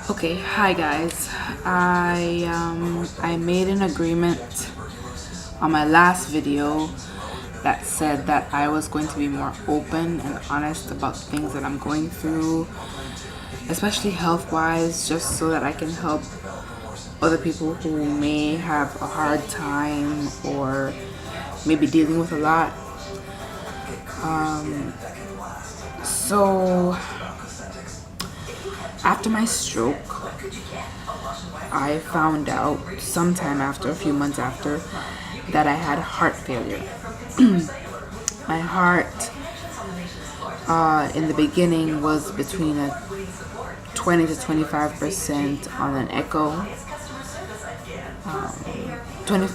Okay, hi guys. I made an agreement on my last video that said that I was going to be more open and honest about things that I'm going through, especially health-wise, just so that I can help other people who may have a hard time or maybe dealing with a lot. So after my stroke, I found out sometime after, a few months after, that I had heart failure. My heart in the beginning was between a 20 to 25% on an echo, 20 to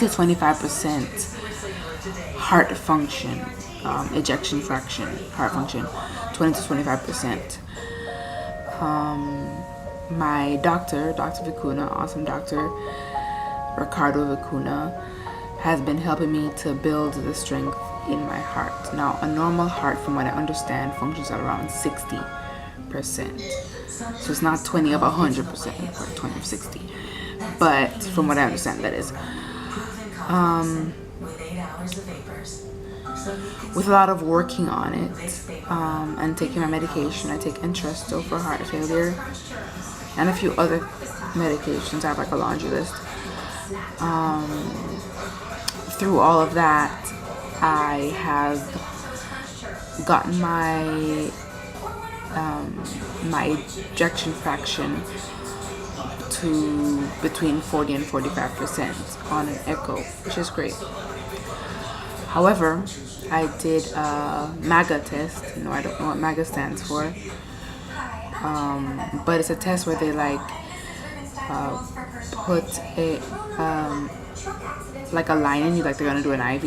25% heart function, ejection fraction, heart function, 20 to 25%. My doctor, Dr. Vicuna, awesome doctor, Ricardo Vicuna, has been helping me to build the strength in my heart. Now, a normal heart, from what I understand, functions at around 60%. So it's not 20 of 100% or 20 of 60. But from what I understand, that is. With a lot of working on it and taking my medication, I take Entresto for heart failure and a few other medications. I have like a laundry list. Through all of that, I have gotten my ejection fraction to between 40 and 45% on an echo, which is great. However, I did a MAGA test. I don't know what MAGA stands for, but it's a test where they put a like a line in you, like they're gonna do an IV,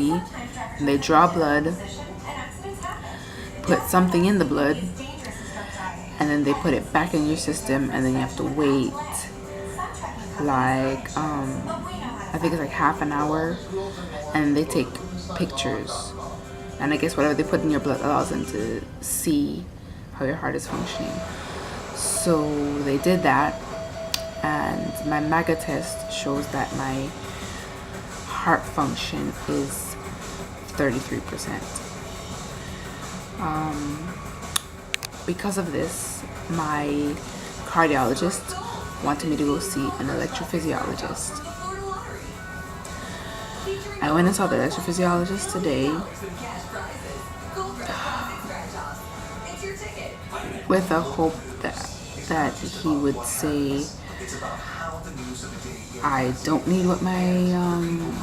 and they draw blood, put something in the blood, and then they put it back in your system, and then you have to wait like I think it's like half an hour, and they take pictures, and I guess whatever they put in your blood allows them to see how your heart is functioning. So they did that, and my MAGA test shows that my heart function is 33%. Because of this, my cardiologist wanted me to go see an electrophysiologist. I went and saw the electrophysiologist today with a hope that he would say I don't need what my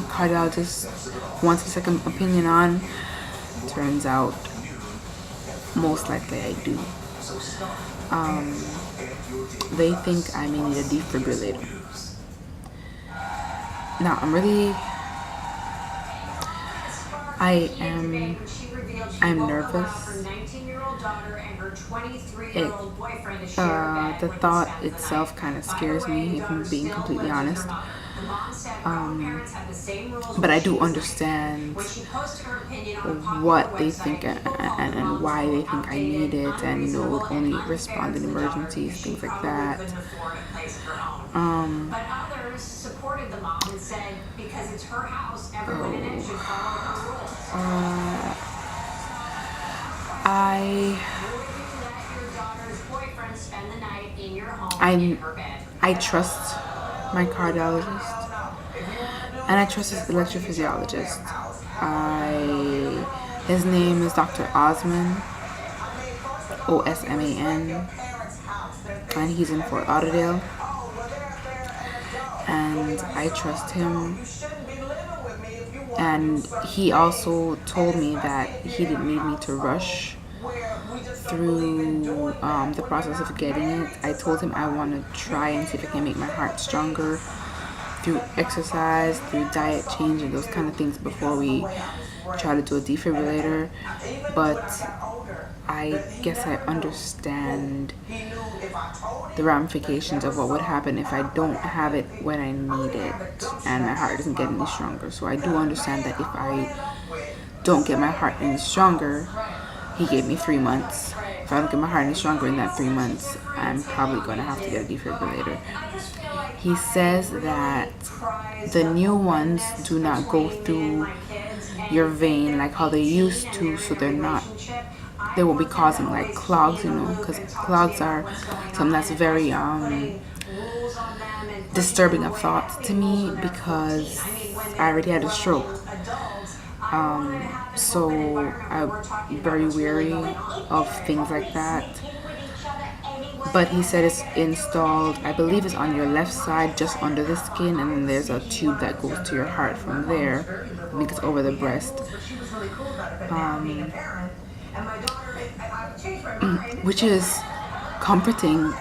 cardiologist wants a second opinion on. Turns out most likely I do. They think I may need a defibrillator. Now I'm nervous. The thought itself kind of scares me, if I'm being completely honest. But I do understand what they think and why they think I need it, and would only respond in emergencies, things like that. But others supported the mom and said because it's her house, everyone in it should follow her rules. I trust my cardiologist, and I trust his electrophysiologist. His name is Dr. Osman, Osman, and he's in Fort Lauderdale, and I trust him. And he also told me that he didn't need me to rush through the process of getting it. I told him I want to try and see if I can make my heart stronger through exercise, through diet change, and those kind of things before we try to do a defibrillator. But I guess I understand the ramifications of what would happen if I don't have it when I need it and my heart doesn't get any stronger. So I do understand that if I don't get my heart any stronger, he gave me 3 months. if I don't get my heart any stronger in that 3 months, I'm probably going to have to get a defibrillator. He says that the new ones do not go through your vein like how they used to, so they won't be causing like clogs, because clogs are something that's very disturbing of thought to me, because I already had a stroke. So I'm very weary of things like that. But he said it's installed, I believe it's on your left side, just under the skin, and then there's a tube that goes to your heart from there. I think it's over the breast. Which is comforting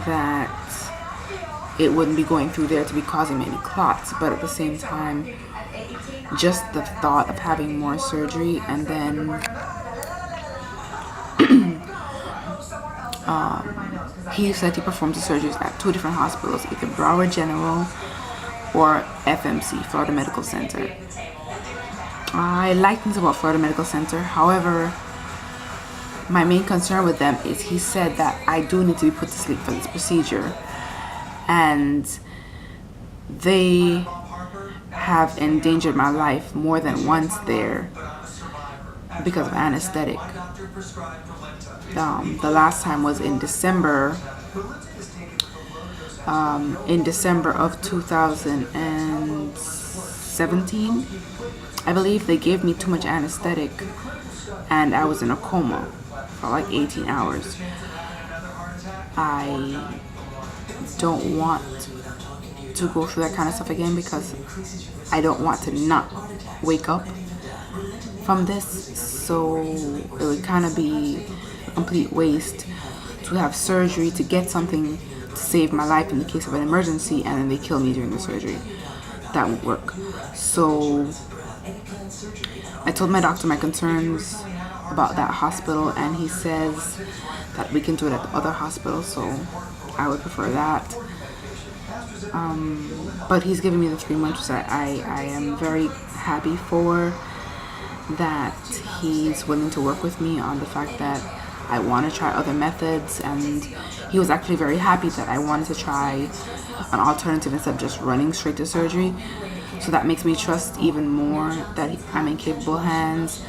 that it wouldn't be going through there to be causing many clots, but at the same time, just the thought of having more surgery, and then he said he performs the surgeries at 2 different hospitals, either Broward General or FMC, Florida Medical Center. I like things about Florida Medical Center. However, my main concern with them is he said that I do need to be put to sleep for this procedure, and they have endangered my life more than once there because of anesthetic. The last time was in December of 2017. I believe they gave me too much anesthetic and I was in a coma for like 18 hours. I don't want to go through that kind of stuff again, because I don't want to not wake up from this. So it would kind of be a complete waste to have surgery to get something to save my life in the case of an emergency, and then they kill me during the surgery. That won't work. So I told my doctor my concerns about that hospital, and he says that we can do it at the other hospital, so I would prefer that. But he's giving me the 3 months that I am very happy for, that he's willing to work with me on the fact that I want to try other methods, and he was actually very happy that I wanted to try an alternative instead of just running straight to surgery. So that makes me trust even more that I'm in capable hands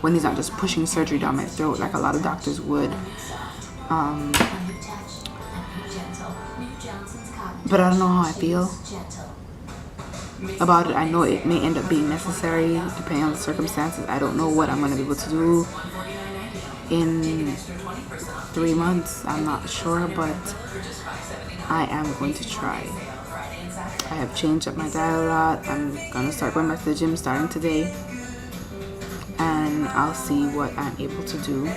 when he's not just pushing surgery down my throat like a lot of doctors would. But I don't know how I feel about it. I know it may end up being necessary depending on the circumstances. I don't know what I'm going to be able to do in 3 months. I'm not sure, but I am going to try. I have changed up my diet a lot. I'm going to start going back to the gym starting today, and I'll see what I'm able to do.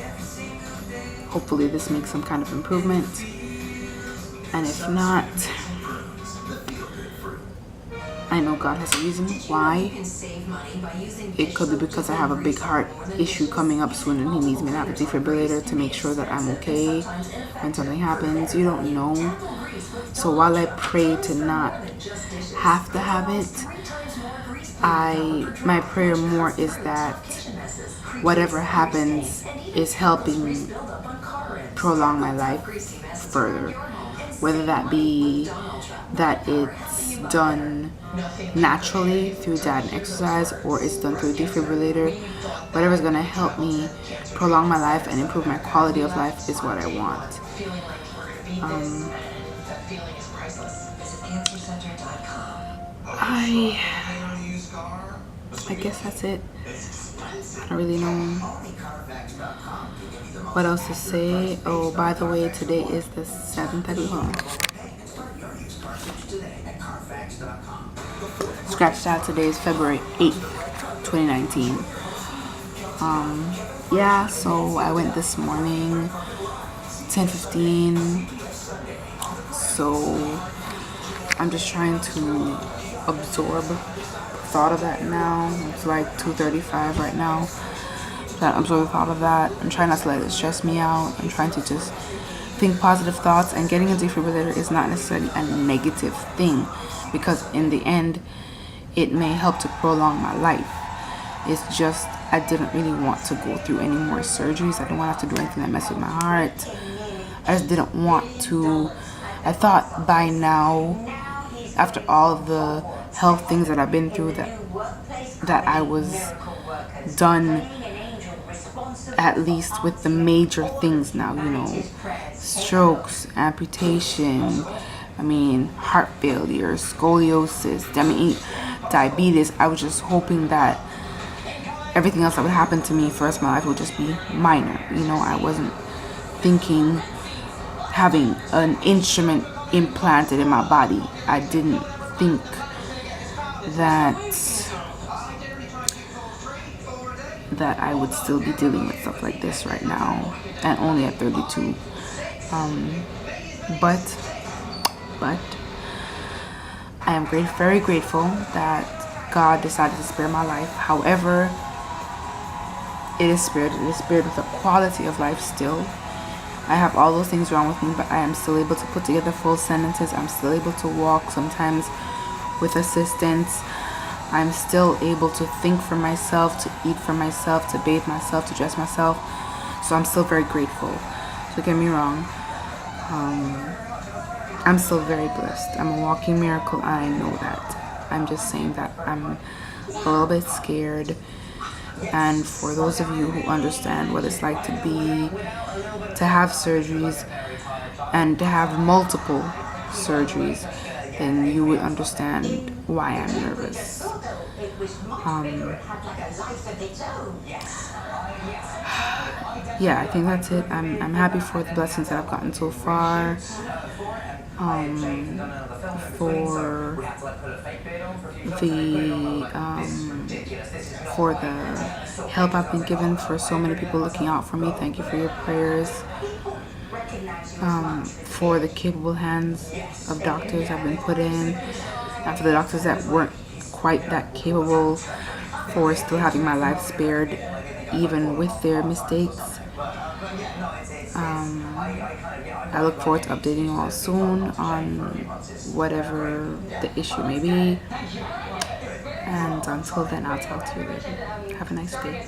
Hopefully this makes some kind of improvement, and if not, I know God has a reason why. It could be because I have a big heart issue coming up soon, and he needs me to have a defibrillator to make sure that I'm okay when something happens. You don't know. So while I pray to not have to have it, my prayer more is that whatever happens is helping prolong my life further. Whether that be that it's done naturally through diet and exercise, or it's done through a defibrillator, whatever's going to help me prolong my life and improve my quality of life is what I want. I guess that's it. I don't really know what else to say. Oh, by the way, today is the 7th. I believe. Scratch that. Today is February 8th, 2019. Yeah, so I went this morning, 10:15. So I'm just trying to absorb thought of that now. It's like 2:35 right now. Trying to absorb the thought of that. I'm trying not to let it stress me out. I'm trying to just think positive thoughts, and getting a defibrillator is not necessarily a negative thing, because in the end it may help to prolong my life. It's just I didn't really want to go through any more surgeries. I didn't want to have to do anything that messed with my heart. I just didn't want to. I thought by now, after all of the health things that I've been through, that I was done, at least with the major things now, strokes, amputation, heart failure, scoliosis, diabetes. I was just hoping that everything else that would happen to me for the rest of my life would just be minor. I wasn't thinking having an instrument implanted in my body. I didn't think that I would still be dealing with stuff like this right now, and only at 32. But I am very grateful that God decided to spare my life. However, it is spared with a quality of life still. I have all those things wrong with me, but I am still able to put together full sentences. I'm still able to walk, sometimes with assistance. I'm still able to think for myself, to eat for myself, to bathe myself, to dress myself. So I'm still very grateful. Don't get me wrong. I'm still very blessed. I'm a walking miracle. I know that. I'm just saying that I'm a little bit scared. And for those of you who understand what it's like to have surgeries and to have multiple surgeries, then you would understand why I'm nervous. Yeah, I think that's it. I'm happy for the blessings that I've gotten so far. For the help I've been given, for so many people looking out for me. Thank you for your prayers. For the capable hands of doctors I've been put in, and for the doctors that weren't quite that capable, for still having my life spared even with their mistakes. I look forward to updating you all soon on whatever the issue may be. And until then, I'll talk to you later. Have a nice day.